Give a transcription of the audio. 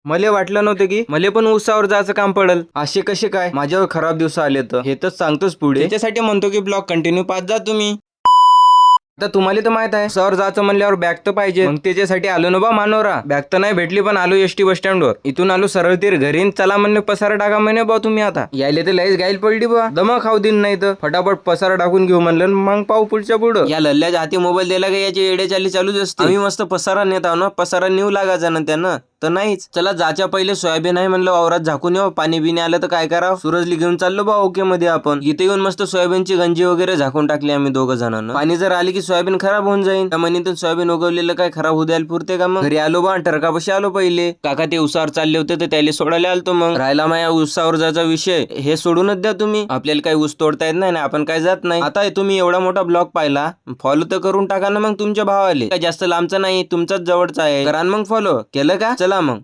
मला वाटलं नव्हतं की मला पण उसावर जायचं काम पडल. असे कसे काय माझ्यावर खराब दिवस आले तर हे तर सांगतोच पुढे. त्याच्यासाठी म्हणतो की ब्लॉग कंटिन्यू पाहत जा तुम्ही. आता तुम्हाला तर माहित आहे उसावर जायचं म्हणल्यावर बॅग तर पाहिजे. मग त्याच्यासाठी आलो ना बा मानोरा. बॅग तर नाही भेटली पण आलो एसटी बस स्टँड वर. इथून आलो सरळ तीर घरी. चला म्हणले पसारा टाका म्हणे बा तुम्ही. आता यायले तर लयच गाईल पडली बा. दमा खाऊ दिन नाही तर फटाफट पसारा टाकून घेऊ म्हणलं. मग पाहू पुढच्या पुढं. या लल्ल्याच्या हाती मोबाईल दिला का याची येडेचाली चालूच असते. आम्ही मस्त पसारा नेत आहो ना. पसारा नेऊ लागायचा ना त्यानं तर नाहीच. चला जाच्या पहिले सोयाबीन आहे म्हणलं वावरात झाकून येऊ. पाणी बिणी आलं तर काय करावं. सूरजली घेऊन चाललो बा ओके मध्ये आपण. इथे येऊन मस्त सोयाबीनची गंजी वगैरे झाकून टाकली आम्ही दोघं जणांना. पाणी जर आली की सोयाबीन खराब होऊन जाईल. त्या महिन्यातून सोयाबीन उगवलेलं काय खराब होऊ द्यायला पुरते का. मग घरी आलो बा टरकापाशी आलो पहिले. काका ते उसावर चालले होते तर त्याला सोडायला आलतो. मग राहिला माया उसावर जायचा विषय. हे सोडूनच द्या तुम्ही. आपल्याला काही ऊस तोडता येत नाही ना आपण काय जात नाही. आता तुम्ही एवढा मोठा ब्लॉग पाहिला फॉलो तर करून टाका ना मग तुमच्या भावाले. काय जास्त लांबचा नाही तुमचाच जवळचा आहे. करा मग फॉलो केलं का. चला मग.